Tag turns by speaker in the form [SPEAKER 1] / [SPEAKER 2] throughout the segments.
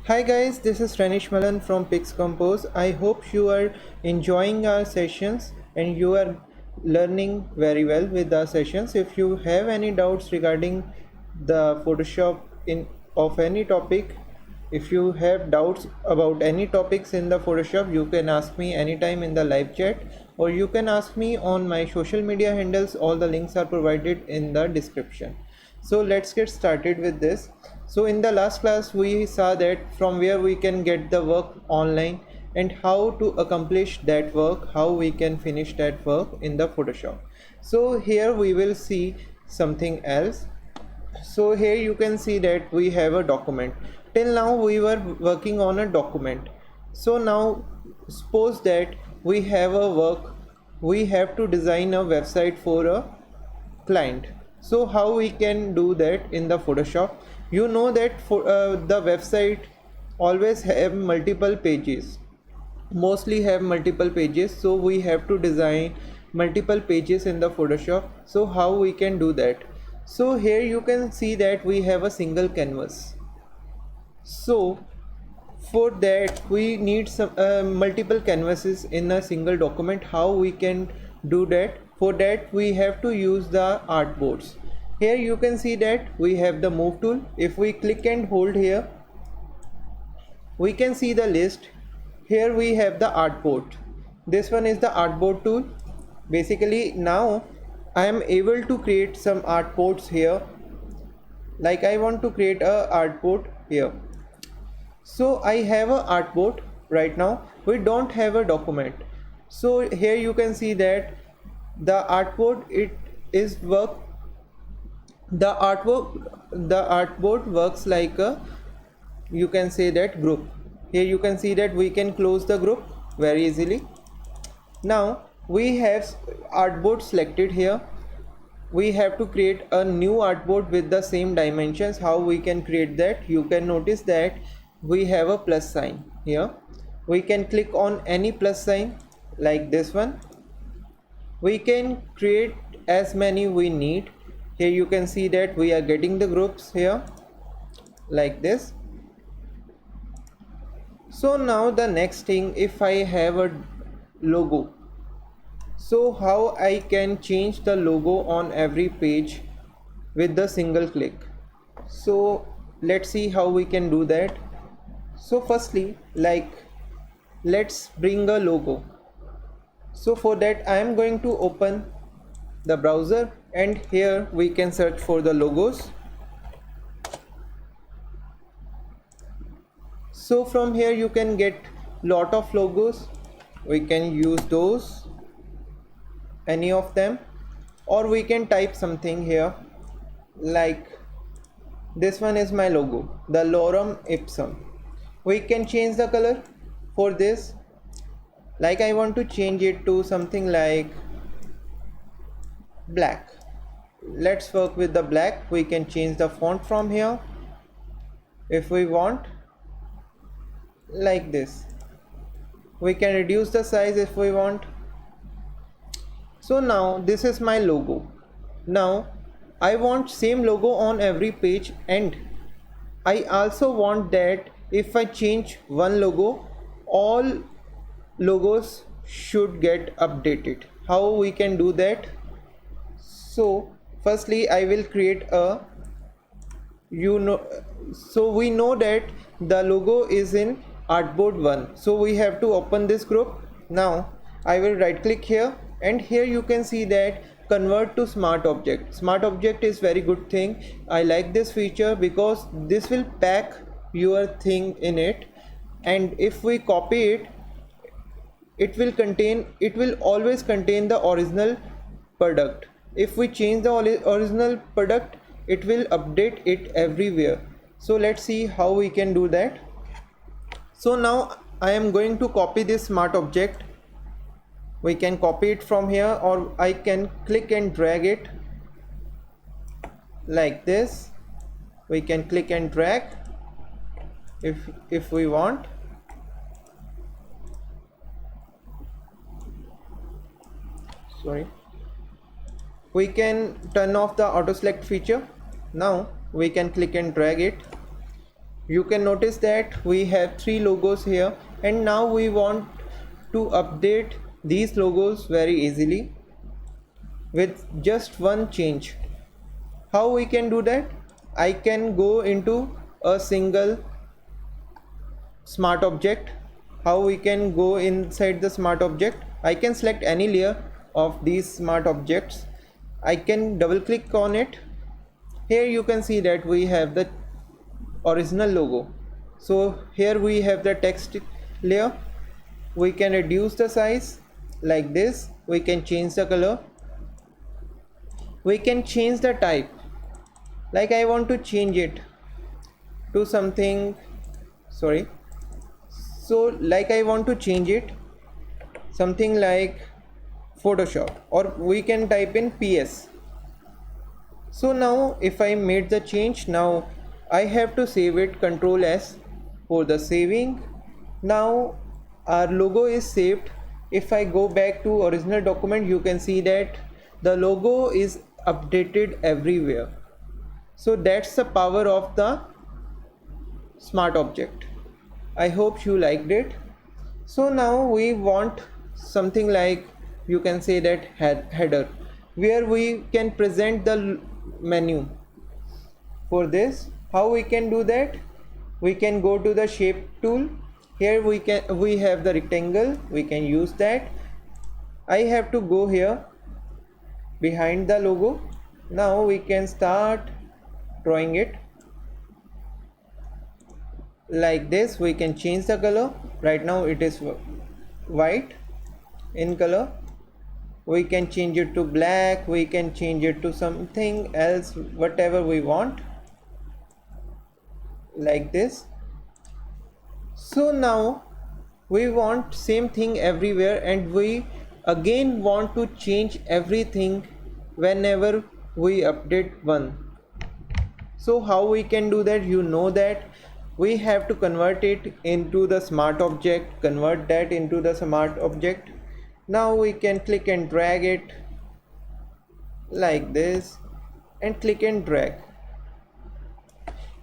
[SPEAKER 1] Hi guys, this is Ranish Malhan from Pixcompose. I hope you are enjoying our sessions and you are learning very well with our sessions. If you have any doubts regarding the Photoshop of any topic, if you have doubts about any topics in the Photoshop, you can ask me anytime in the live chat, or you can ask me on my social media handles. All the links are provided in the description. So let's get started with this. So in the last class we saw that from where we can get the work online and how to accomplish that work, how we can finish that work in the Photoshop. So here we will see something else. So here you can see that we have a document. Till now we were working on a document. So now suppose that we have a work, we have to design a website for a client. So how we can do that in the Photoshop? You know that for the website always have multiple pages, mostly have multiple pages, so we have to design multiple pages in the Photoshop. So how we can do that? So here you can see that we have a single canvas. So for that we need some multiple canvases in a single document. How we can do that? For that we have to use the artboards. Here you can see that we have the move tool. If we click and hold here, we can see the list. Here we have the artboard. This one is the artboard tool. Basically now I am able to create some artboards here. Like I want to create a artboard here. So I have a artboard right now. We don't have a document. So here you can see that the artboard the artboard works like a, you can say that, group. Here you can see that we can close the group very easily. Now we have artboard selected here. We have to create a new artboard with the same dimensions. How we can create that? You can notice that we have a plus sign here. We can click on any plus sign like this one. We can create as many we need. Here you can see that we are getting the groups here like this. So now the next thing, if I have a logo, so how I can change the logo on every page with the single click. So let's see how we can do that. So firstly, like, let's bring a logo. So for that I am going to open the browser, and here we can search for the logos. So from here you can get lot of logos. We can use those, any of them, or we can type something here. Like this one is my logo, the 𝗘𝗄𝗵𝐺𝗉. We can change the color for this. Like I want to change it to something like black. Let's work with the black. We can change the font from here if we want, like this. We can reduce the size if we want. So now this is my logo. Now I want same logo on every page, and I also want that if I change one logo, all logos should get updated. How we can do that? So firstly I will create a, so we know that the logo is in artboard 1, so we have to open this group. Now I will right click here, and here you can see that convert to smart object. Smart object is very good thing. I like this feature because this will pack your thing in it, and if we copy it, it will always contain the original product. If we change the original product, it will update it everywhere. So let's see how we can do that. So now I am going to copy this smart object. We can copy it from here, or I can click and drag it like this. We can click and drag if we want. Sorry. We can turn off the auto select feature. Now we can click and drag it. you can notice that we have 3 logos here, and now we want to update these logos very easily with just one change. How we can do that? I can go into a single smart object. How we can go inside the smart object? I can select any layer of these smart objects. I can double click on it. Here you can see that we have the original logo. So here we have the text layer. We can reduce the size like this. We can change the color. We can change the type. Like I want to change it to something, like I want to change it something like Photoshop, or we can type in PS. So now if I made the change, now I have to save it, Ctrl S for the saving. Now our logo is saved. If I go back to original document, you can see that the logo is updated everywhere. So that's the power of the smart object. I hope you liked it. So now we want something like, you can say that header, where we can present the menu. For this, how we can do that? We can go to the shape tool. Here we have the rectangle. We can use that. I have to go here behind the logo. Now we can start drawing it like this. We can change the color. Right now it is white in color. We can change it to black. We can change it to something else, whatever we want, like this. So now we want same thing everywhere, and we again want to change everything whenever we update one. So how we can do that? You know that we have to convert it into the smart object, convert that into the smart object. Now we can click and drag it like this, and click and drag.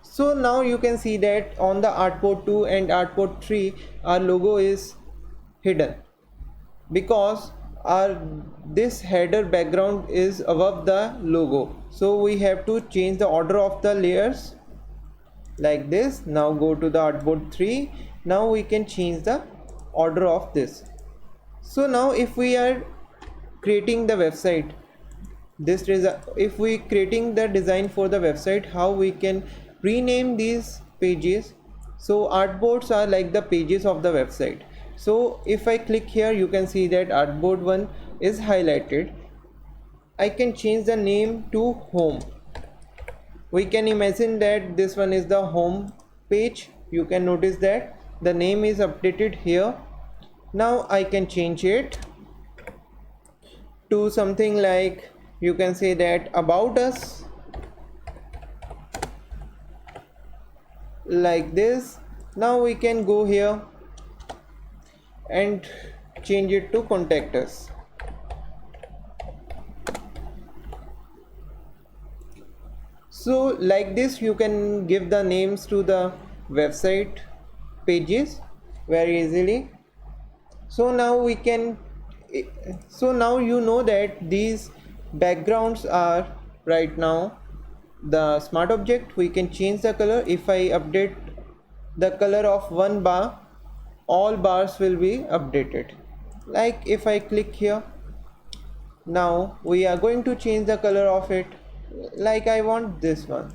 [SPEAKER 1] So now you can see that on the artboard 2 and artboard 3 our logo is hidden, because this header background is above the logo. So we have to change the order of the layers like this. Now go to the artboard 3. Now we can change the order of this. So now if we are creating the website, if we creating the design for the website, how we can rename these pages? So artboards are like the pages of the website. So if I click here, you can see that artboard 1 is highlighted. I can change the name to home. We can imagine that this one is the home page. You can notice that the name is updated here. Now I can change it to something like, you can say that about us, like this. Now we can go here and change it to contact us. So like this you can give the names to the website pages very easily. So now we can, so now you know that these backgrounds are right now the smart object. We can change the color. If I update the color of one bar, all bars will be updated. Like if I click here, now we are going to change the color of it, like I want this one.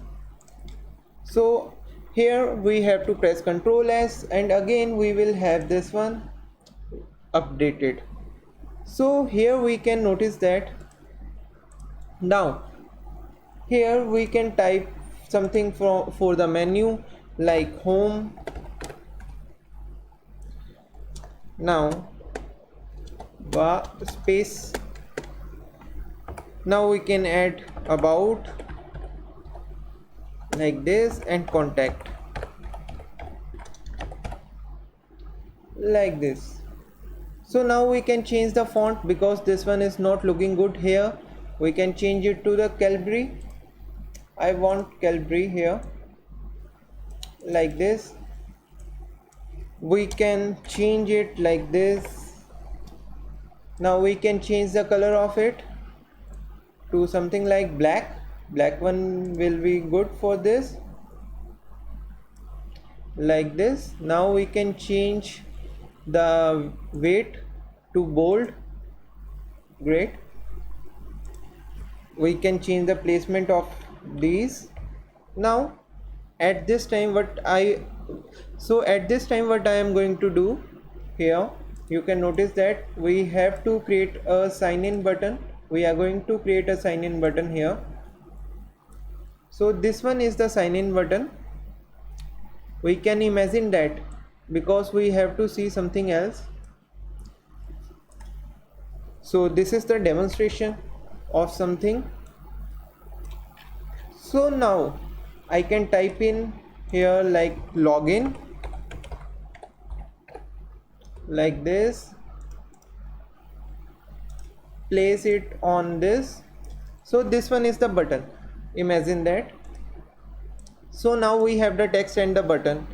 [SPEAKER 1] So here we have to press Ctrl S, and again we will have this one updated. So here we can notice that now here we can type something for the menu like home. Now space. Now we can add about like this, and contact like this. So now we can change the font, because this one is not looking good here. We can change it to the 𝗘𝗏𝗽𝗁. I want 𝗘𝗏𝗽 here. like this. We can change it like this. Now we can change the color of it to something like black one will be good for this, like this. Now we can change the weight to bold. Great. We can change the placement of these. Now at this time what I am going to do here, you can notice that we have to create a sign in button. We are going to create a sign in button here. So this one is the sign in button. We can imagine that because we have to see something else. So this is the demonstration of something. So now I can type in here like login, like this, place it on this. So this one is the button, imagine that. So now we have the text and the button.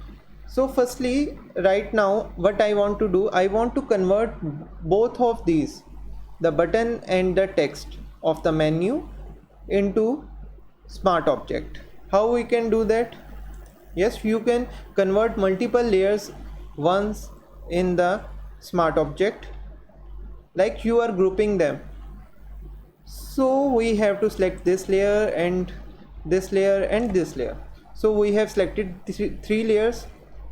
[SPEAKER 1] So firstly, right now what I want to do, I want to convert both of these, the button and the text of the menu, into smart object. How we can do that? Yes, you can convert multiple layers once in the smart object, like you are grouping them. So we have to select this layer and this layer and this layer. So we have selected three layers.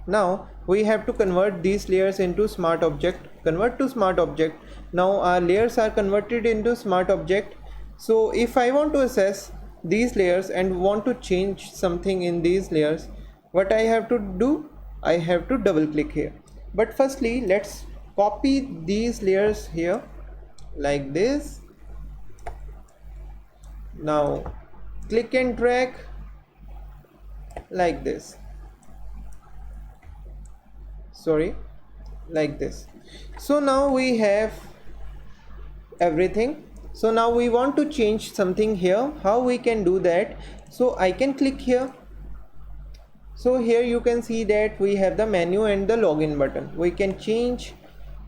[SPEAKER 1] Now we have to convert these layers into smart object. Convert to smart object. Now our layers are converted into smart object. So if I want to access these layers and want to change something in these layers, what I have to do, I have to double click here. But firstly, let's copy these layers here like this. Now click and drag like this, like this. So now we have everything. So now we want to change something here. How we can do that? So I can click here. So here you can see that we have the menu and the login button. We can change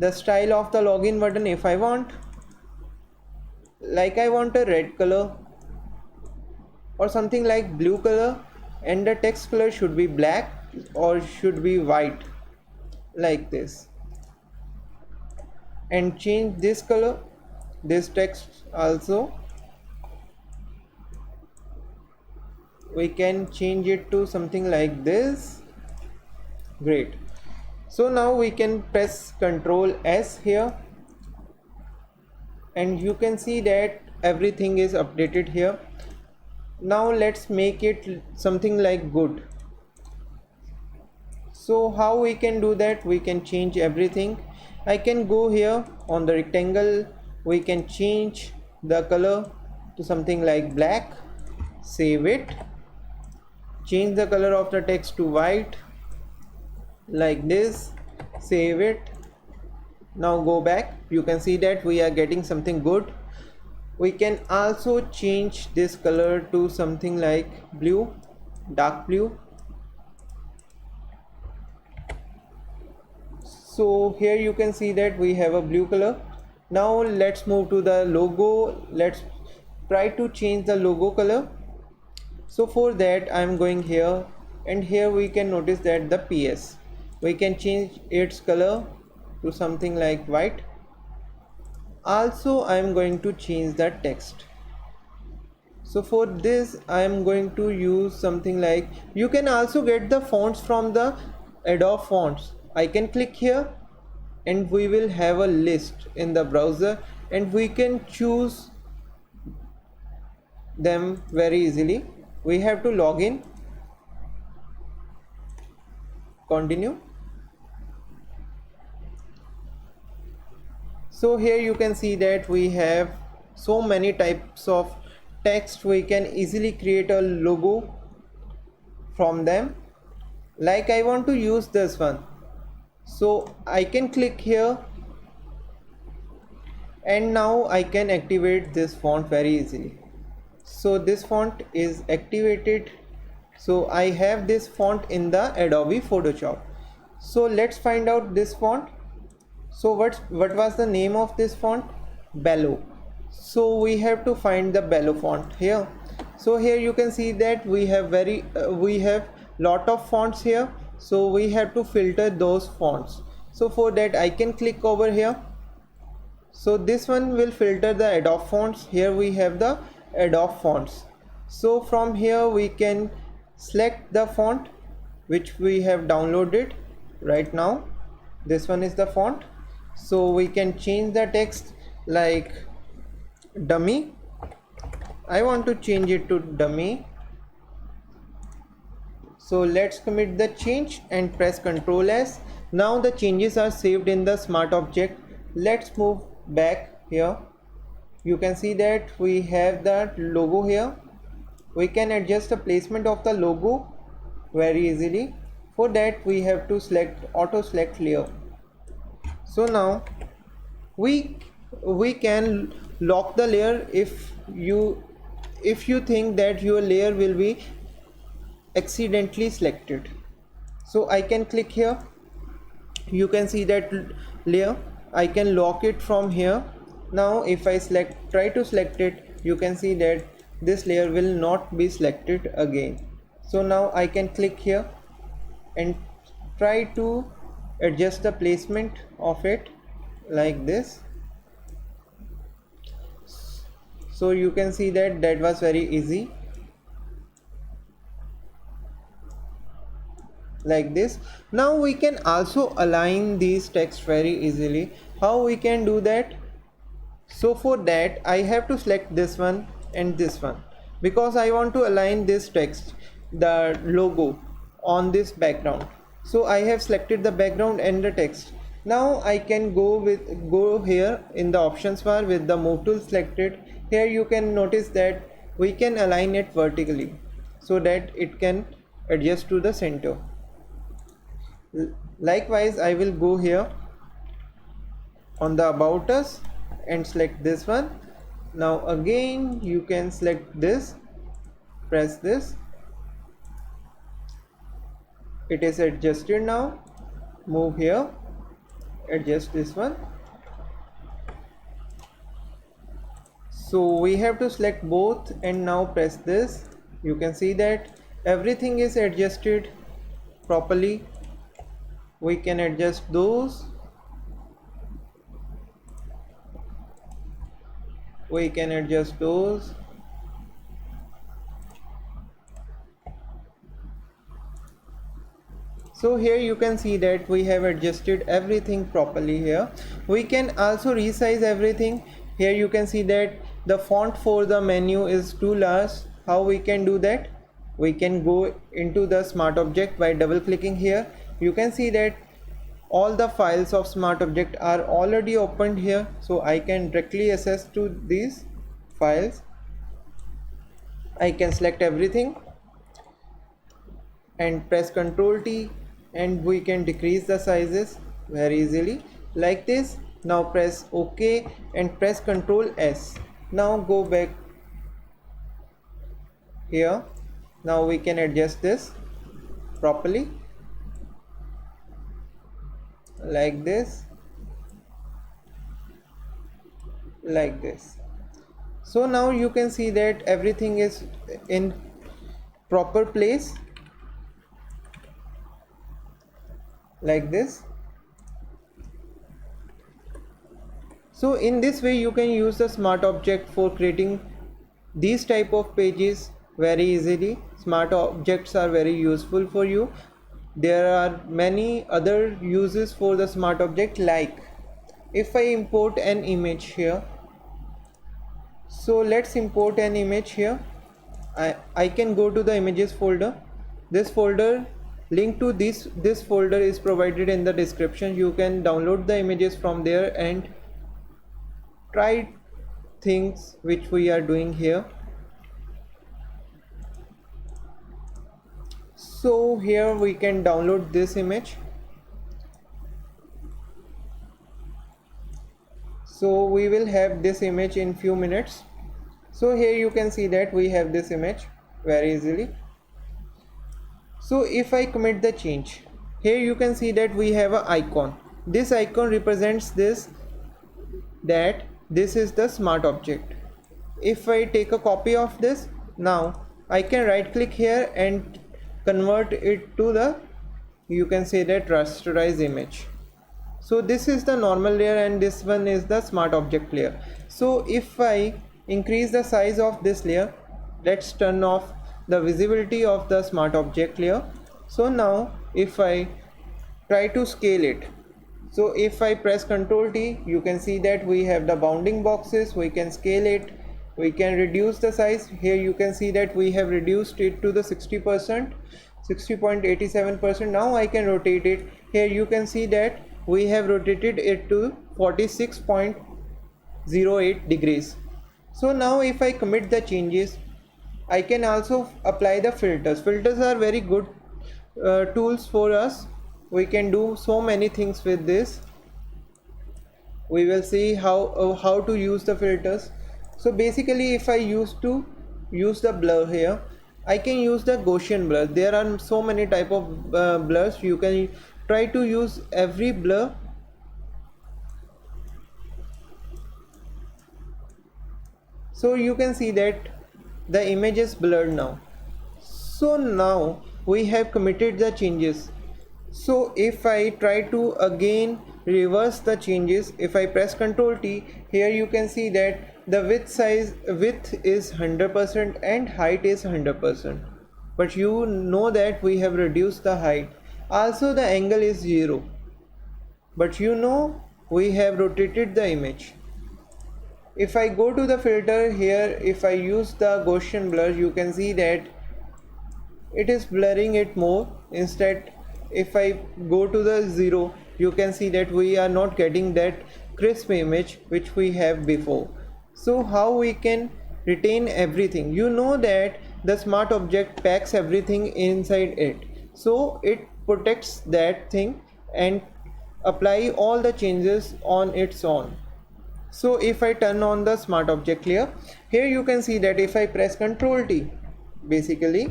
[SPEAKER 1] the style of the login button if I want. Like I want a red color or something like blue color, and the text color should be black or should be white, like this. And change this color, this text also. We can change it to something like this. Great. So now we can press Ctrl S here, and you can see that everything is updated here. Now let's make it something like good. So how we can do that? We can change everything. I can go here on the rectangle. We can change the color to something like black. Save it. Change the color of the text to white, like this. Save it. Now go back. You can see that we are getting something good. We can also change this color to something like blue, dark blue. So here you can see that we have a blue color. Now let's move to the logo. Let's try to change the logo color. So for that I am going here, and here we can notice that the PS, we can change its color to something like white. Also I am going to change the text. So for this I am going to use something like, you can also get the fonts from the Adobe Fonts. I can click here and we will have a list in the browser, and we can choose them very easily. We have to log in, continue. So here you can see that we have so many types of text. We can easily create a logo from them. Like I want to use this one, so I can click here, and now I can activate this font very easily. So this font is activated So I have this font in the Adobe Photoshop. So let's find out this font. So what was the name of this font? 𝗍𝗷. So we have to find the 𝗍𝗷 font here. So here you can see that we have lot of fonts here. So we have to filter those fonts. So for that I can click over here. So this one will filter the Adobe fonts. Here we have the Adobe fonts. So from here we can select the font which we have downloaded right now. This one is the font. So we can change the text like dummy. I want to change it to dummy. So let's commit the change and press Ctrl S. Now the changes are saved in the smart object. Let's move back here. You can see that we have the logo here. We can adjust the placement of the logo very easily. For that we have to select auto select layer. So now we can lock the layer if you think that your layer will be accidentally selected. So I can click here. You can see that layer. I can lock it from here. Now if I try to select it, you can see that this layer will not be selected again. So now I can click here and try to adjust the placement of it like this. So you can see that was very easy, like this. Now we can also align these text very easily. How we can do that? So for that I have to select this one and this one, because I want to align this text, the logo, on this background. So I have selected the background and the text. Now I can go here in the options bar with the move tool selected. Here you can notice that we can align it vertically so that it can adjust to the center. Likewise I will go here on the About Us and select this one. Now again you can select this, press this, it is adjusted. Now move here, adjust this one. So we have to select both and now press this. You can see that everything is adjusted properly. We can adjust those. We can adjust those. So here you can see that we have adjusted everything properly here. We can also resize everything. Here you can see that the font for the menu is too large. How we can do that? We can go into the smart object by double clicking here. You can see that all the files of smart object are already opened here. So I can directly access to these files. I can select everything and press Ctrl T, and we can decrease the sizes very easily like this. Now press OK and press Ctrl S. Now go back here. Now we can adjust this properly like this, like this. So now you can see that everything is in proper place like this. So in this way you can use the smart object for creating these type of pages very easily. Smart objects are very useful for you. There are many other uses for the smart object, like if I import an image here. So let's import an image here. I can go to the images folder. This folder, link to this folder is provided in the description. You can download the images from there and try things which we are doing here. So here we can download this image. So we will have this image in few minutes. So here you can see that we have this image very easily. So if I commit the change, here you can see that we have an icon. This icon represents this, that this is the smart object. If I take a copy of this, now I can right click here and convert it to the, you can say that, rasterized image. So this is the normal layer and this one is the smart object layer. So if I increase the size of this layer, let's turn off the visibility of the smart object layer. So now if I try to scale it, so if I press Ctrl T, you can see that we have the bounding boxes. We can scale it, we can reduce the size. Here you can see that we have reduced it to the 60%, 60.87%. Now I can rotate it. Here you can see that we have rotated it to 46.08 degrees. So now if I commit the changes, I can also apply the filters. Filters are very good tools for us. We can do so many things with this. We will see how to use the filters. So basically, if I used to use the blur here, I can use the Gaussian blur. There are so many type of blurs. You can try to use every blur. So you can see that the image is blurred now. So now we have committed the changes. So if I try to again reverse the changes, if I press Ctrl T, here you can see that the width is 100% and height is 100%. But you know that we have reduced the height. Also the angle is 0. But you know we have rotated the image. If I go to the filter here, if I use the Gaussian blur, you can see that it is blurring it more. Instead, if I go to the 0, you can see that we are not getting that crisp image which we have before. So how we can retain everything? You know that the smart object packs everything inside it. So it protects that thing and apply all the changes on its own. So if I turn on the smart object layer, here you can see that if I press Ctrl T, basically,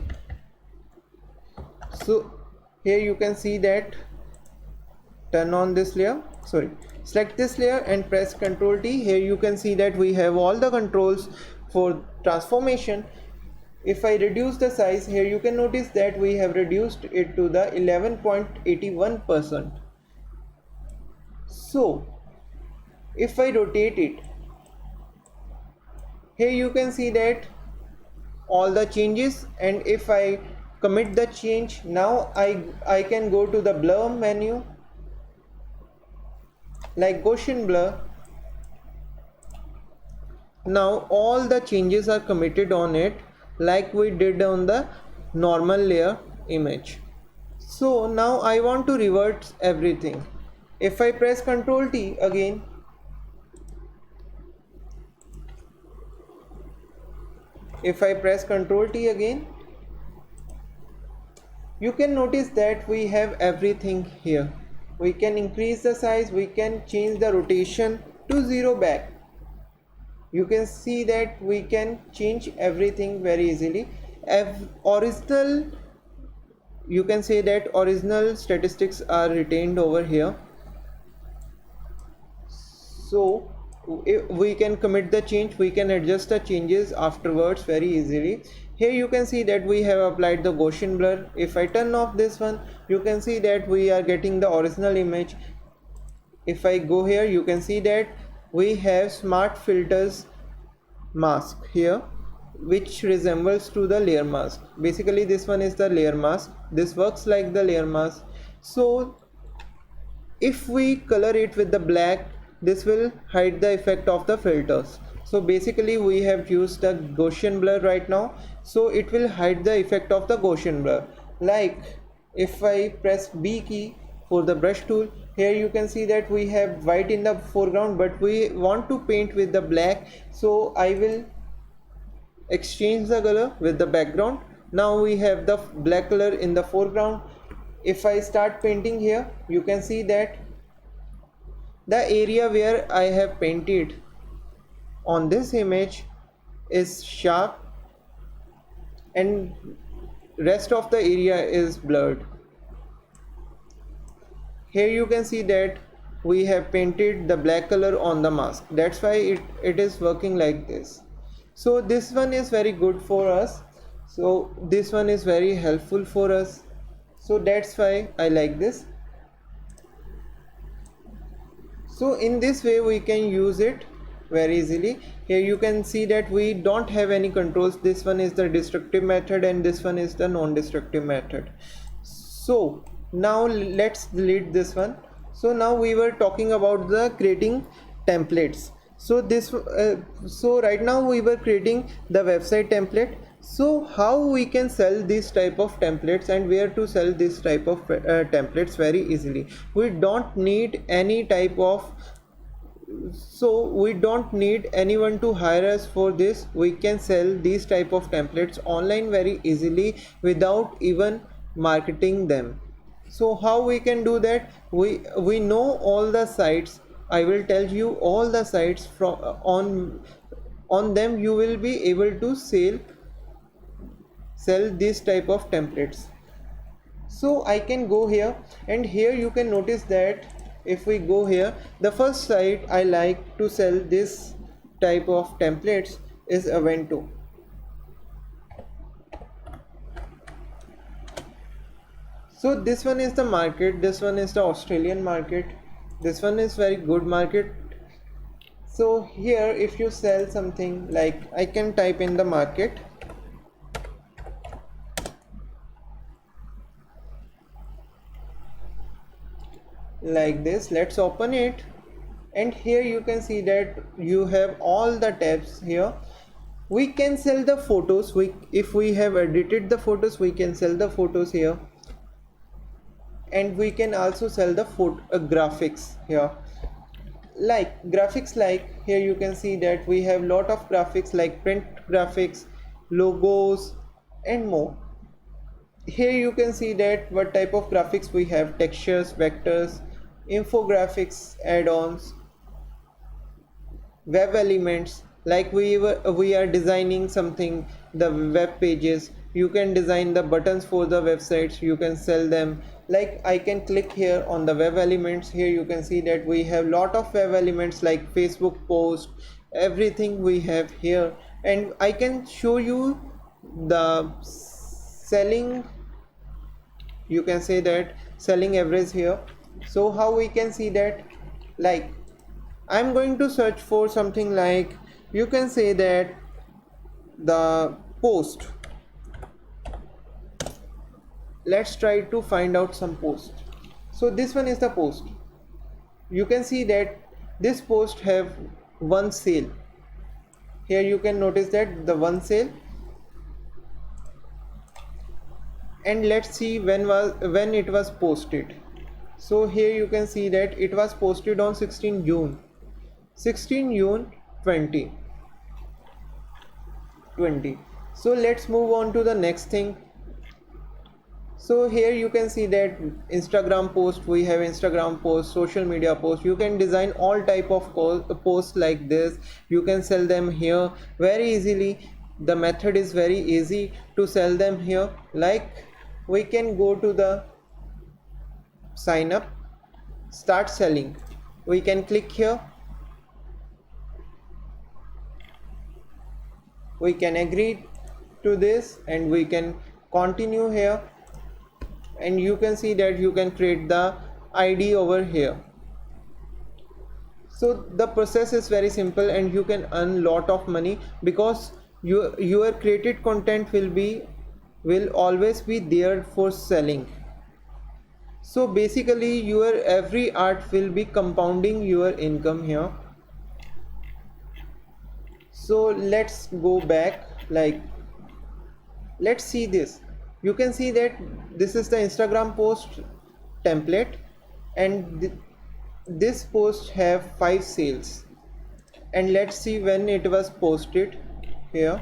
[SPEAKER 1] so here you can see that, turn on this layer, select this layer and press Ctrl T. Here you can see that we have all the controls for transformation. If I reduce the size, here you can notice that we have reduced it to the 11.81%. So if I rotate it, here you can see that all the changes, and if I commit the change, now I can go to the blur menu like Gaussian blur. Now all the changes are committed on it like we did on the normal layer image. So now I want to revert everything. If I press Ctrl T again, you can notice that we have everything here. We can increase the size, we can change the rotation to 0 back. You can see that we can change everything very easily. Original, you can say that original statistics are retained over here. So if we can commit the change, we can adjust the changes afterwards very easily. Here you can see that we have applied the Gaussian blur. If I turn off this one, you can see that we are getting the original image. If I go here, you can see that we have smart filters mask here, which resembles to the layer mask. Basically this one is the layer mask. This works like the layer mask. So if we color it with the black, this will hide the effect of the filters. So basically we have used the Gaussian blur right now, so it will hide the effect of the Gaussian blur. Like if I press B key for the brush tool, here you can see that we have white in the foreground, but we want to paint with the black, so I will exchange the color with the background. Now we have the black color in the foreground. If I start painting here, you can see that the area where I have painted on this image is sharp, and rest of the area is blurred. Here you can see that we have painted the black color on the mask. That's why it is working like this. So this one is very good for us. So this one is very helpful for us. So that's why I like this. So in this way we can use it very easily. Here you can see that we don't have any controls. This one is the destructive method and this one is the non-destructive method. So now let's delete this one. So now we were talking about the creating templates. So so right now we were creating the website template. So how we can sell this type of templates and where to sell this type of templates very easily. We don't need any type of, so we don't need anyone to hire us for this. We can sell these type of templates online very easily without even marketing them. So how we can do that? We know all the sites. I will tell you all the sites from on them you will be able to sell this type of templates. So I can go here and here you can notice that if we go here, the first site I like to sell this type of templates is Avento. So this one is the market, this one is the Australian market, this one is very good market. So here if you sell something like, I can type in the market, like this. Let's open it and here you can see that you have all the tabs here. We can sell the photos. If we have edited the photos, we can sell the photos here. And we can also sell the graphics here, like graphics, like here you can see that we have lot of graphics like print graphics, logos and more. Here you can see that what type of graphics we have: textures, vectors, infographics, add-ons, web elements, like we are designing something, the web pages. You can design the buttons for the websites, you can sell them. Like I can click here on the web elements. Here you can see that we have lot of web elements like Facebook post, everything we have here. And I can show you the selling, you can say that selling average here. So how we can see that, like I'm going to search for something like, you can say that the post. Let's try to find out some post. So this one is the post. You can see that this post have one sale. Here you can notice that the one sale. And let's see when it was posted. So here you can see that it was posted on 16 June 2020. So let's move on to the next thing. So here you can see that Instagram post, we have Instagram post, social media post. You can design all type of posts like this. You can sell them here very easily. The method is very easy to sell them here. Like we can go to the sign up, start selling. We can click here. We can agree to this and we can continue here. And you can see that you can create the ID over here. So the process is very simple and you can earn lot of money because your created content will always be there for selling. So basically your every art will be compounding your income here. So let's go back, like let's see this. You can see that this is the Instagram post template and this post have 5 sales. And let's see when it was posted here.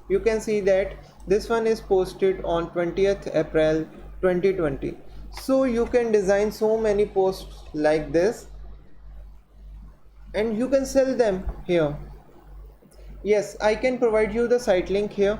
[SPEAKER 1] You can see that this one is posted on 20th April 2020. So you can design so many posts like this and you can sell them here. Yes, I can provide you the site link here.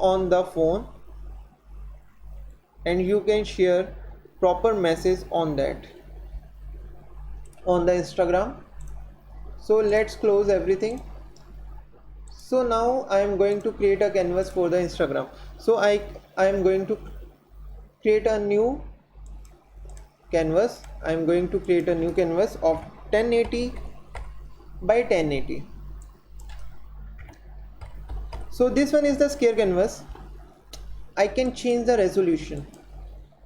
[SPEAKER 1] on the phone and you can share proper message on that on the Instagram. So let's close everything. So now I am going to create a canvas for the Instagram. So I am going to create a new canvas. I am going to create a new canvas of 1080 by 1080. So this one is the square canvas. I can change the resolution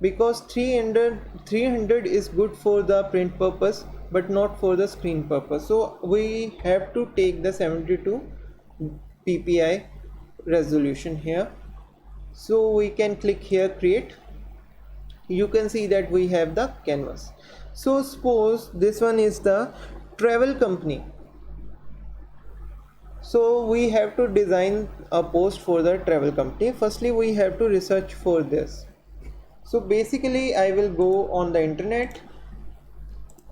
[SPEAKER 1] because 300 is good for the print purpose, but not for the screen purpose. So we have to take the 72 ppi resolution here. So we can click here create. You can see that we have the canvas. So suppose this one is the travel company. So we have to design a post for the travel company. Firstly we have to research for this. So basically I will go on the internet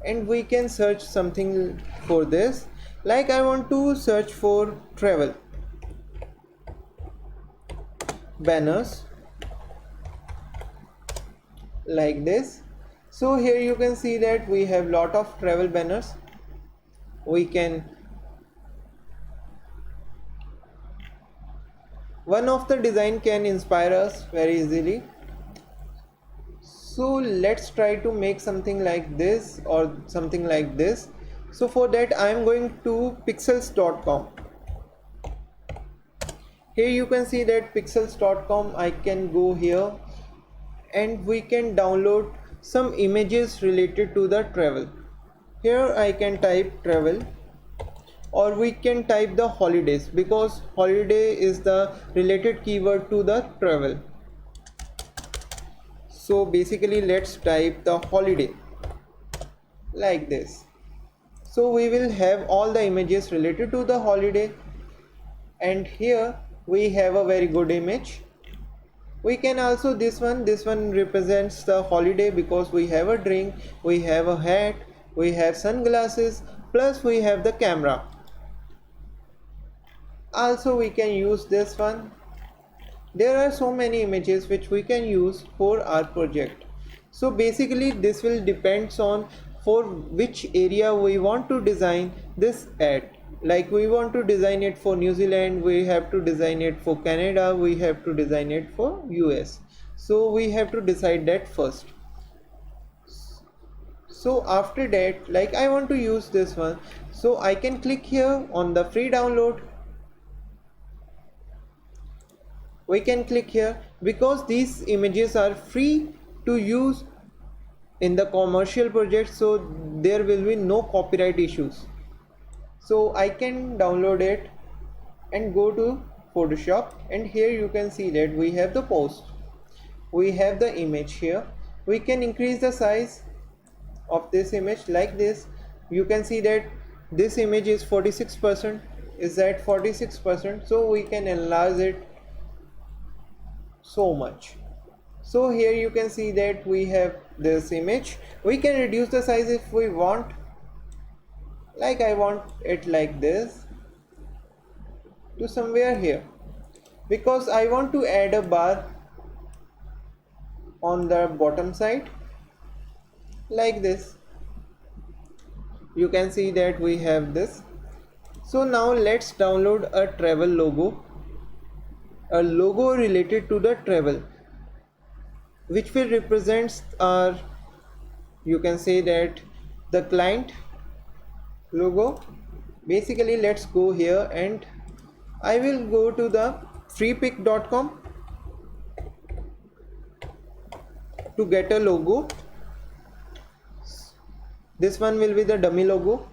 [SPEAKER 1] and we can search something for this. Like I want to search for travel banners like this. So here you can see that we have lot of travel banners. We can, one of the design can inspire us very easily. So let's try to make something like this or something like this. So for that I am going to pixels.com. Here you can see that pixels.com. I can go here and we can download some images related to the travel. Here I can type travel, or we can type the holidays because holiday is the related keyword to the travel. So basically let's type the holiday like this. So we will have all the images related to the holiday, and here we have a very good image. We can also this one represents the holiday because we have a drink, we have a hat, we have sunglasses, plus we have the camera. Also we can use this one. There are so many images which we can use for our project. So basically this will depends on for which area we want to design this ad. Like we want to design it for New Zealand, we have to design it for Canada, we have to design it for US. So we have to decide that first. So after that, like I want to use this one, so I can click here on the free download. We can click here because these images are free to use in the commercial project, so there will be no copyright issues. So I can download it and go to Photoshop, and here you can see that we have the post, we have the image here. We can increase the size of this image like this. You can see that this image is 46%, is at 46%, so we can enlarge it so much. So here you can see that we have this image. We can reduce the size if we want. Like I want it like this to somewhere here because I want to add a bar on the bottom side like this. You can see that we have this. So now let's download a travel logo, a logo related to the travel, which will represent our, you can say that the client logo. Basically let's go here and I will go to the freepik.com to get a logo. This one will be the dummy logo.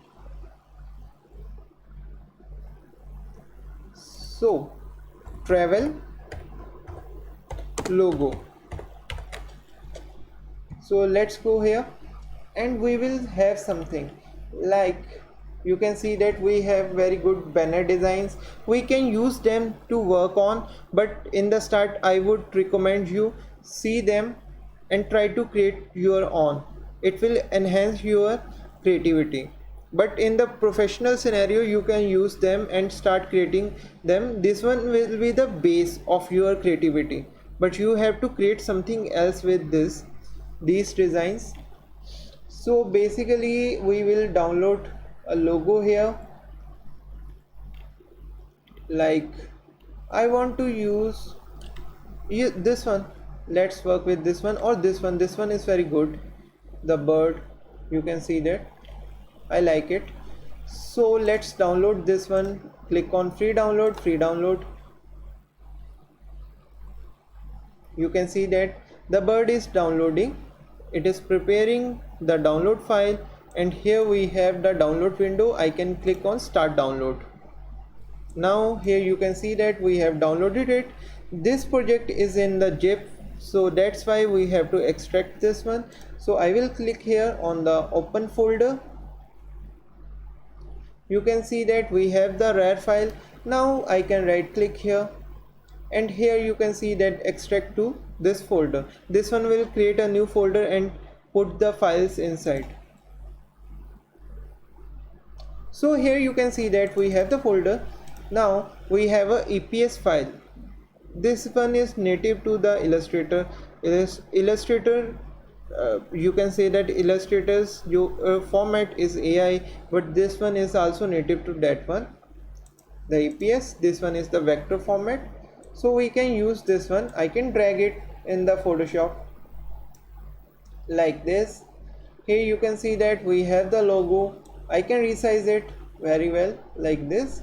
[SPEAKER 1] So travel logo. So let's go here and we will have something like, you can see that we have very good banner designs. We can use them to work on, but in the start I would recommend you see them and try to create your own. It will enhance your creativity, but in the professional scenario you can use them and start creating them. This one will be the base of your creativity, but you have to create something else with these designs. So basically we will download a logo here. Like I want to use this one. Let's work with this one or this one. This one is very good, the bird. You can see that I like it. So let's download this one. Click on free download. You can see that the bird is downloading. It is preparing the download file and here we have the download window. I can click on start download. Now here you can see that we have downloaded it. This project is in the zip, so that's why we have to extract this one. So I will click here on the open folder. You can see that we have the RAR file. Now I can right click here, and here you can see that extract to this folder. This one will create a new folder and put the files inside. So here you can see that we have the folder. Now we have a EPS file. This one is native to the Illustrator. You can say that Illustrator's format is AI, but this one is also native to that one, the EPS. This one is the vector format, so we can use this one. I can drag it in the Photoshop like this. Here you can see that we have the logo. I can resize it very well like this.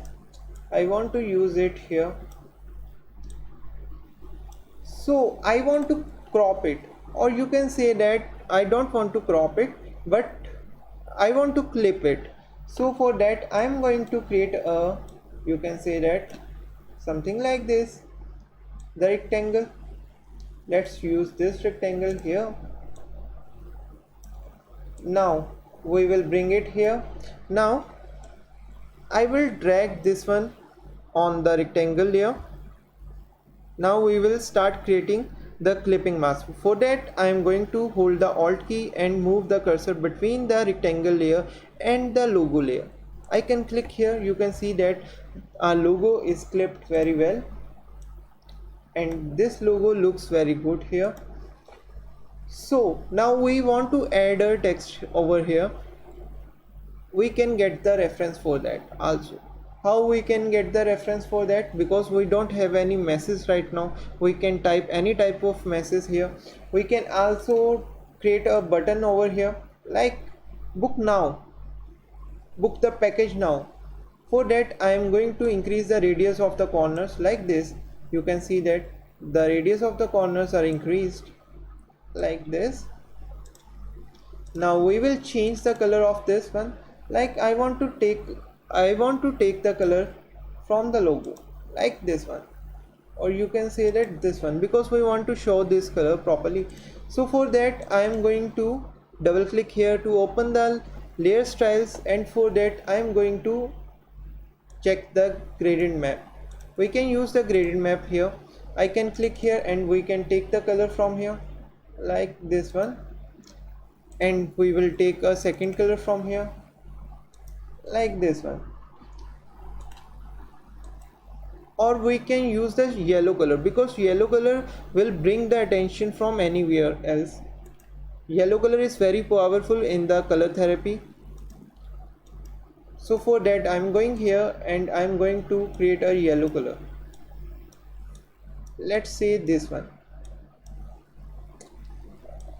[SPEAKER 1] I want to use it here, so I want to crop it, or you can say that I don't want to crop it, but I want to clip it. So for that I am going to create a, you can say that something like this, the rectangle. Let's use this rectangle here. Now we will bring it here. Now I will drag this one on the rectangle layer. Now we will start creating the clipping mask. For that I am going to hold the Alt key and move the cursor between the rectangle layer and the logo layer. I can click here. You can see that our logo is clipped very well, and this logo looks very good here. So now we want to add a text over here. We can get the reference for that also. How we can get the reference for that? Because we don't have any message right now, we can type any type of message here. We can also create a button over here like book now, book the package now. For that I am going to increase the radius of the corners like this. You can see that the radius of the corners are increased like this. Now we will change the color of this one. Like I want to take the color from the logo like this one, or you can say that this one, because we want to show this color properly. So for that I am going to double click here to open the layer styles, and for that I am going to check the gradient map. We can use the gradient map here. I can click here and we can take the color from here like this one, and we will take a second color from here like this one, or we can use the yellow color, because yellow color will bring the attention from anywhere else. Yellow color is very powerful in the color therapy. So for that I'm going here and I'm going to create a yellow color. Let's say this one,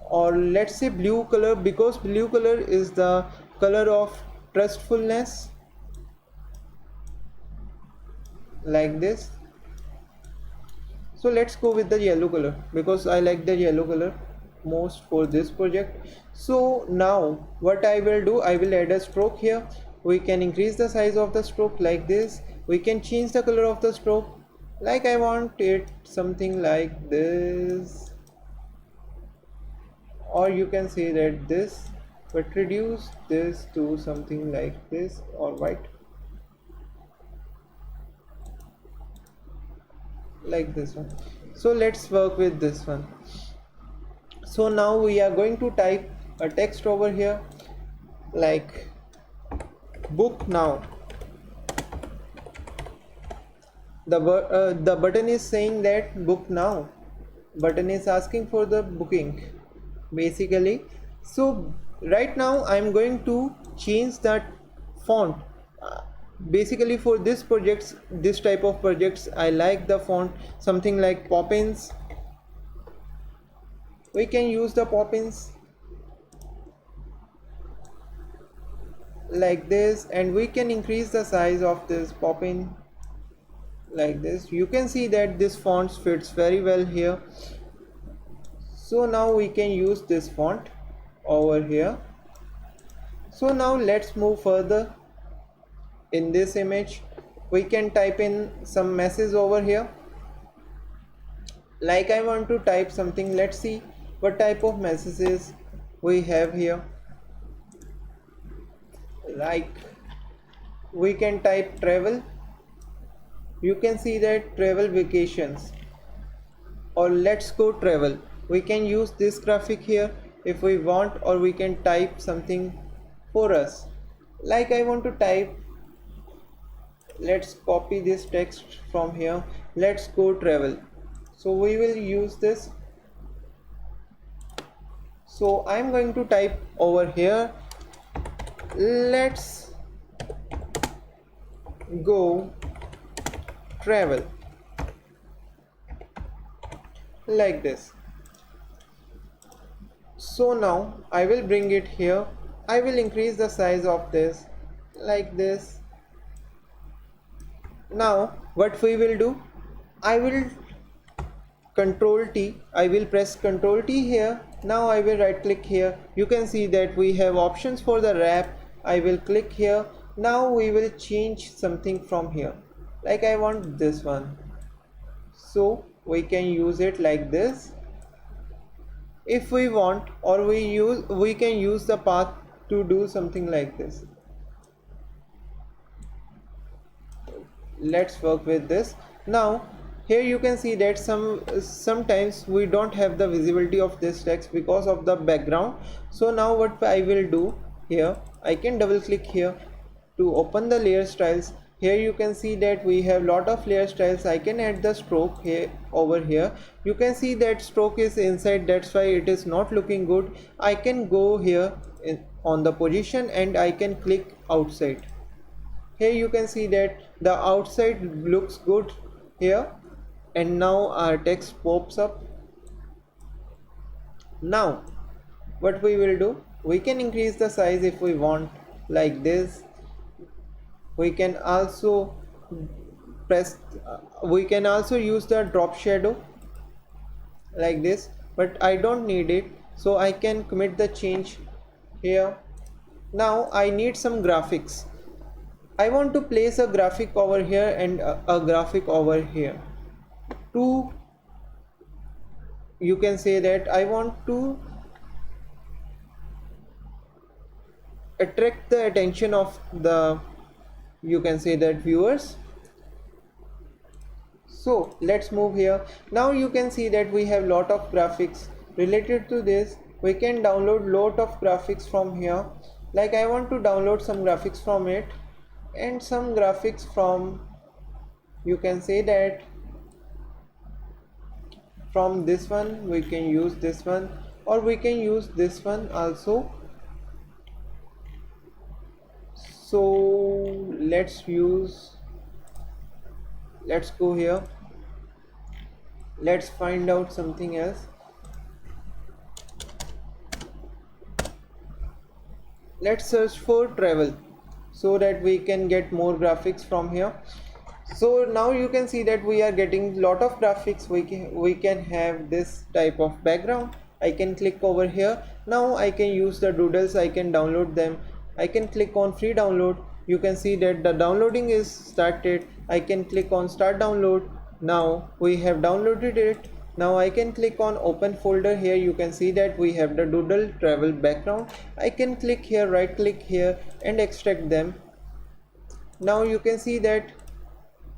[SPEAKER 1] or let's say blue color, because blue color is the color of trustfulness like this. So let's go with the yellow color because I like the yellow color most for this project. So now what I will do, I will add a stroke here. We can increase the size of the stroke like this. We can change the color of the stroke, like I want it something like this, or you can say that this, but reduce this to something like this or white like this one. So let's work with this one. So now we are going to type a text over here like book now. The button is saying that book now. Button is asking for the booking basically. So right now I'm going to change that font. Basically for this projects, this type of projects, I like the font something like Poppins. We can use the Poppins like this, and we can increase the size of this Poppin like this. You can see that this font fits very well here. So now we can use this font over here. So now let's move further. In this image we can type in some message over here. Like I want to type something. Let's see what type of messages we have here. Like we can type travel. You can see that travel vacations, or let's go travel. We can use this graphic here if we want, or we can type something for us. Like I want to type, let's copy this text from here, let's go travel. So we will use this. So I'm going to type over here, let's go travel, like this. So now I will bring it here. I will increase the size of this like this. Now what we will do, I will Control T. I will press Control T here. Now I will right click here. You can see that we have options for the wrap. I will click here. Now we will change something from here. Like I want this one. So we can use it like this if we want, or we can use the path to do something like this. Let's work with this. Now here you can see that sometimes we don't have the visibility of this text because of the background. So now what I will do here, I can double click here to open the layer styles. Here you can see that we have lot of layer styles. I can add the stroke here. Over here you can see that stroke is inside, that's why it is not looking good. I can go here on the position and I can click outside. Here you can see that the outside looks good here, and now our text pops up. Now what we will do, we can increase the size if we want, like this. We can also use the drop shadow like this, but I don't need it, so I can commit the change here. Now I need some graphics. I want to place a graphic over here and a graphic over here. You can say that I want to attract the attention of the, you can say that, viewers. So let's move here. Now you can see that we have lot of graphics related to this. We can download lot of graphics from here. Like I want to download some graphics from it, and some graphics from, you can say that, from this one. We can use this one, or we can use this one also. So let's go here, let's find out something else. Let's search for travel so that we can get more graphics from here. So now you can see that we are getting lot of graphics. We can have this type of background. I can click over here. Now I can use the doodles, I can download them. I can click on free download. You can see that the downloading is started. I can click on start download. Now we have downloaded it. Now I can click on open folder. Here you can see that we have the doodle travel background. I can click here, right click here and extract them. Now you can see that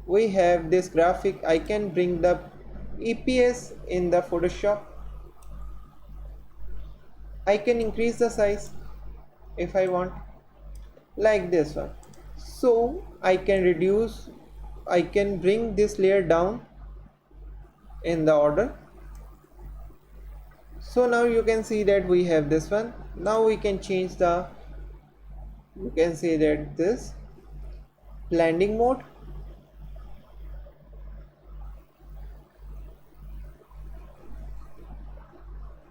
[SPEAKER 1] we have this graphic. I can bring the EPS in the Photoshop. I can increase the size if I want, like this one. So I can reduce, I can bring this layer down in the order. So now you can see that we have this one. Now we can change the, you can say that, this blending mode.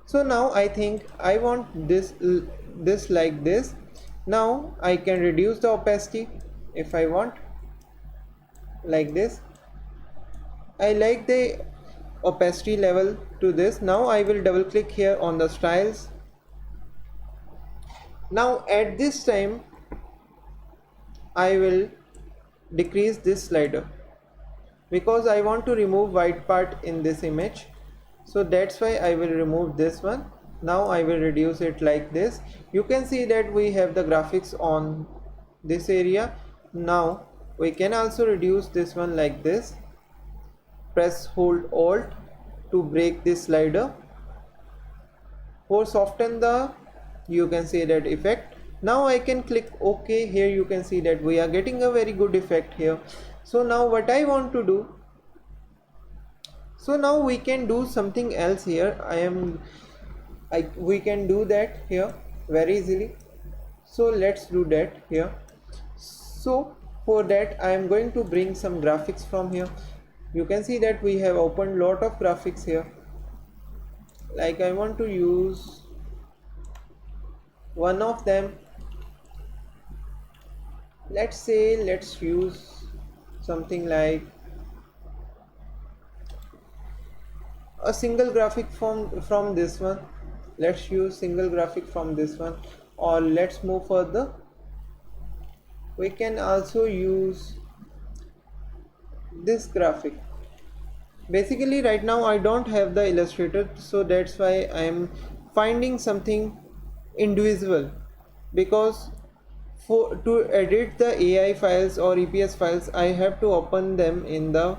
[SPEAKER 1] So now I think I want this like this. Now I can reduce the opacity if I want, like this. I like the opacity level to this. Now I will double click here on the styles. Now at this time I will decrease this slider because I want to remove white part in this image, so that's why I will remove this one. Now I will reduce it like this. You can see that we have the graphics on this area. Now we can also reduce this one like this. Press hold alt to break this slider. For soften the, you can see that effect. Now I can click OK. Here you can see that we are getting a very good effect here. So now what I want to do, so now we can do something else here. We can do that here very easily. So let's do that here. So for that I am going to bring some graphics from here. You can see that we have opened lot of graphics here. Like I want to use one of them. Let's use something like a single graphic from this one. Let's use single graphic from this one, or let's move further. We can also use this graphic. Basically right now I don't have the Illustrator, so that's why I am finding something individual, because to edit the AI files or EPS files I have to open them in the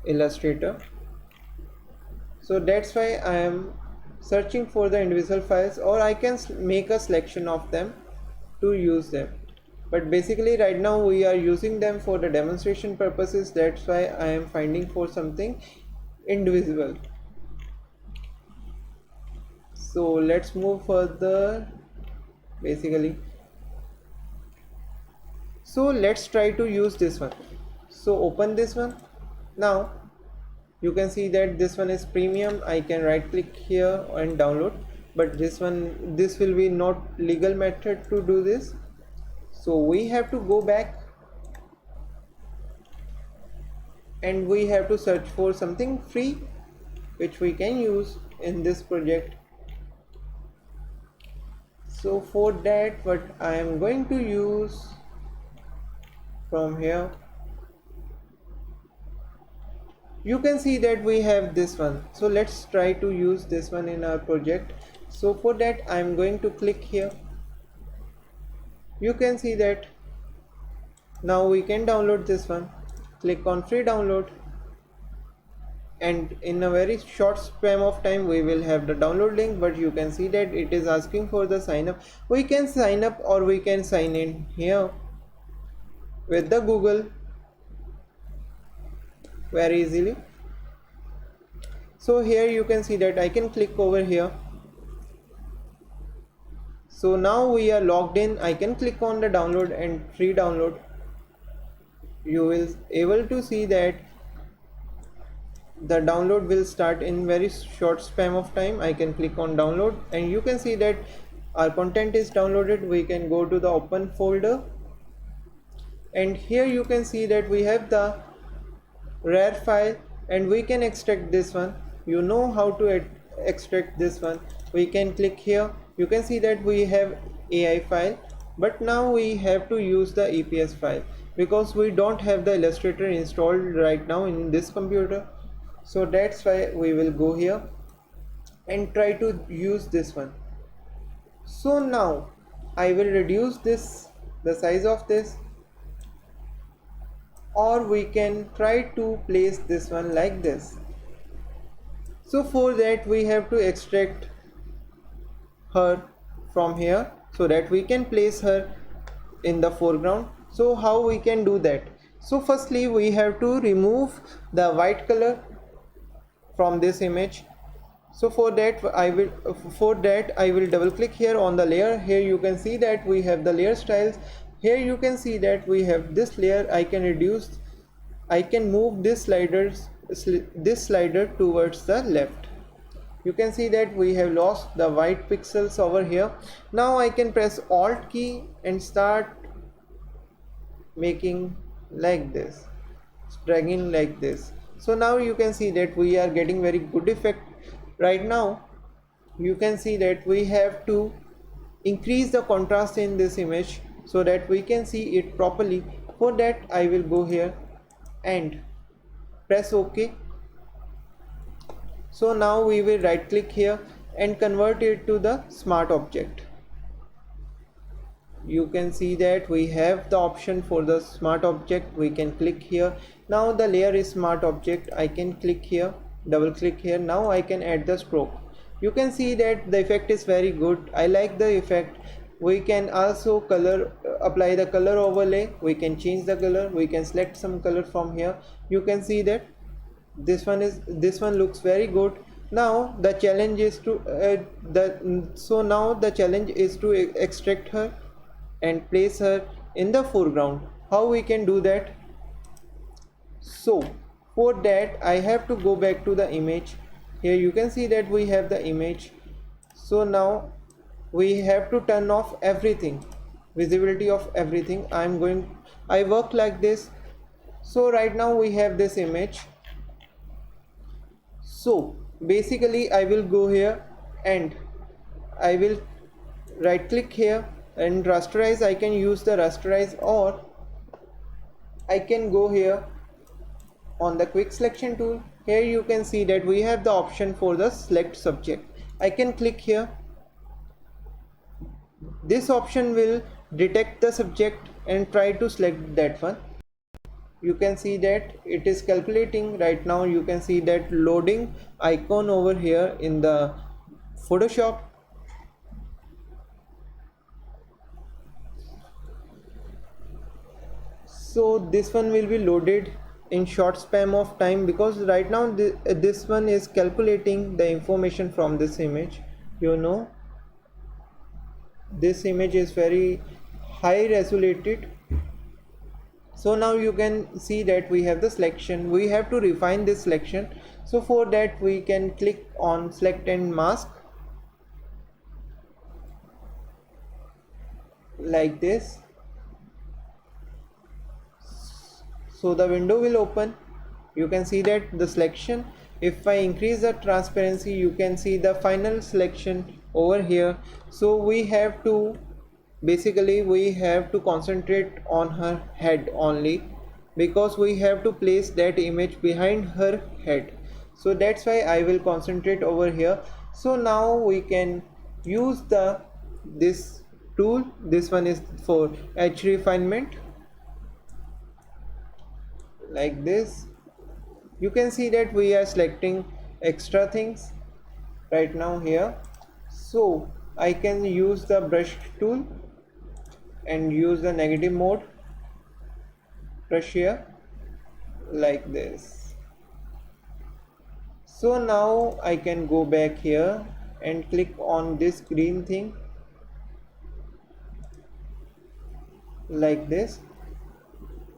[SPEAKER 1] Illustrator. So that's why I am searching for the individual files, or I can make a selection of them to use them. But basically right now we are using them for the demonstration purposes. That's why I am finding for something individual. So let's move further. Basically, so let's try to use this one. So open this one. Now you can see that this one is premium. I can right click here and download, but this will be not legal method to do this. So we have to go back and we have to search for something free which we can use in this project. So for that, what I am going to use from here, you can see that we have this one. So let's try to use this one in our project. So for that I am going to click here. You can see that now we can download this one. Click on free download, and in a very short span of time we will have the download link. But you can see that it is asking for the sign up. We can sign up or we can sign in here with the Google very easily. So here you can see that I can click over here. So now we are logged in. I can click on the download and free download. You will able to see that the download will start in very short span of time. I can click on download and you can see that our content is downloaded. We can go to the open folder, and here you can see that we have the RAR file and we can extract this one. You know how to extract this one. We can click here. You can see that we have AI file, but now we have to use the EPS file because we don't have the Illustrator installed right now in this computer. So that's why we will go here and try to use this one. So now I will reduce the size of this, or we can try to place this one like this. So for that we have to extract her from here so that we can place her in the foreground. So how we can do that? So firstly we have to remove the white color from this image. So for that I will double click here on the layer. Here you can see that we have the layer styles. Here you can see that we have this layer. I can move this slider towards the left. You can see that we have lost the white pixels over here. Now I can press Alt key and start making like this, dragging like this. So now you can see that we are getting very good effect. Right now you can see that we have to increase the contrast in this image so that we can see it properly. For that I will go here and press OK. So now we will right click here and convert it to the smart object. You can see that we have the option for the smart object. We can click here. Now the layer is smart object. I can click here, double click here. Now I can add the stroke. You can see that the effect is very good. I like the effect. We can also apply the color overlay. We can change the color. We can select some color from here. You can see that this one looks very good. Now the challenge is to extract her and place her in the foreground. How we can do that? So for that I have to go back to the image. Here you can see that we have the image. So now we have to turn off everything, visibility of everything. I work like this. So right now we have this image. So basically I will go here and I will right click here and rasterize. I can use the rasterize, or I can go here on the quick selection tool. Here you can see that we have the option for the select subject. I can click here. This option will detect the subject and try to select that one. You can see that it is calculating right now. You can see that loading icon over here in the Photoshop. So this one will be loaded in short span of time, because right now this one is calculating the information from this image. You know, this image is very high resoluted. So now you can see that we have the selection. We have to refine this selection. So for that we can click on select and mask like this. So the window will open. You can see that the selection. If I increase the transparency, you can see the final selection over here. So we have to concentrate on her head only, because we have to place that image behind her head. So that's why I will concentrate over here. So now we can use this tool. This one is for edge refinement, like this. You can see that we are selecting extra things right now here. So I can use the brush tool and use the negative mode brush here, like this. So now I can go back here and click on this green thing, like this.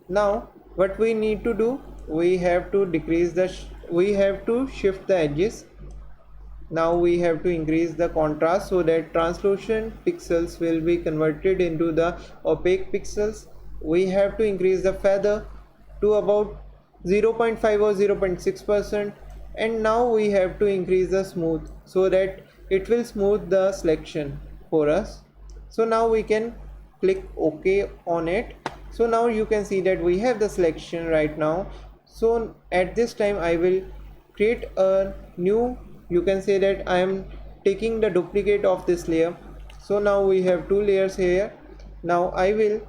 [SPEAKER 1] Now what we need to do, we have to shift the edges. Now we have to increase the contrast so that translucent pixels will be converted into the opaque pixels. We have to increase the feather to about 0.5 or 0.6%, and now we have to increase the smooth so that it will smooth the selection for us. So now we can click OK on it. So now you can see that we have the selection right now. So at this time I will create a new, you can say that I am taking the duplicate of this layer. So now we have two layers here. Now I will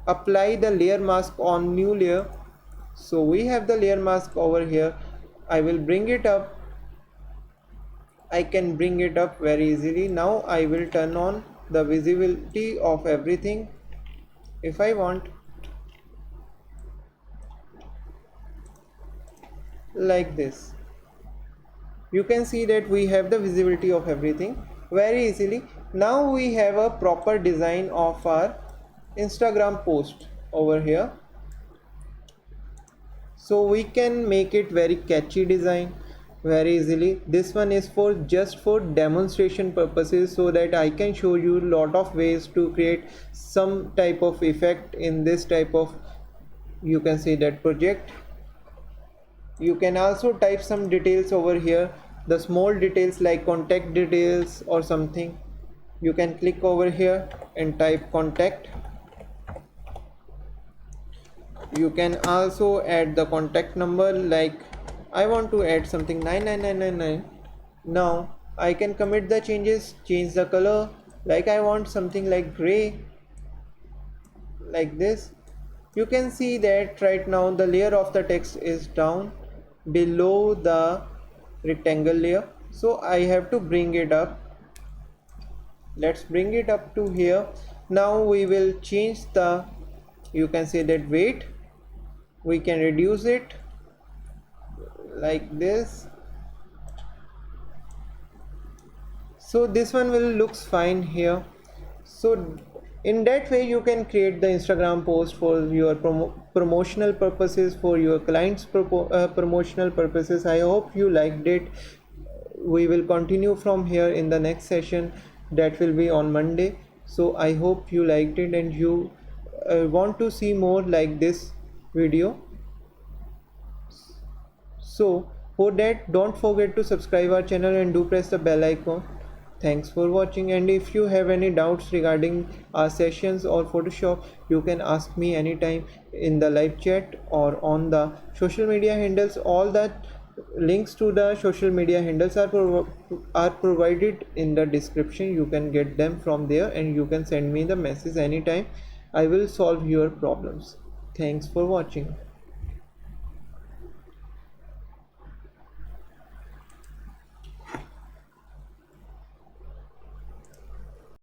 [SPEAKER 1] apply the layer mask on new layer. So we have the layer mask over here. I will bring it up. I can bring it up very easily. Now I will turn on the visibility of everything if I want, like this. You can see that we have the visibility of everything very easily. Now we have a proper design of our Instagram post over here. So we can make it very catchy design very easily. This one is just for demonstration purposes, so that I can show you a lot of ways to create some type of effect in this type of, you can say that, project. You can also type some details over here, the small details like contact details or something. you can click over here and type contact. You can also add the contact number, like I want to add something 99999. Now I can commit the changes, change the color, like I want something like gray, like this. You can see that right now the layer of the text is down below the rectangle layer, so I have to bring it up. Let's bring it up to here. Now we will change the, you can say that weight, we can reduce it like this. So this one will looks fine here. So in that way you can create the Instagram post for your promotional purposes, for your clients promotional purposes. I hope you liked it. We will continue from here in the next session, that will be on Monday. So I hope you liked it and you want to see more like this video. So for that, don't forget to subscribe our channel and do press the bell icon. Thanks for watching, and if you have any doubts regarding our sessions or Photoshop, you can ask me anytime in the live chat or on the social media handles. All the links to the social media handles are provided in the description. You can get them from there and you can send me the message anytime. I will solve your problems. Thanks for watching.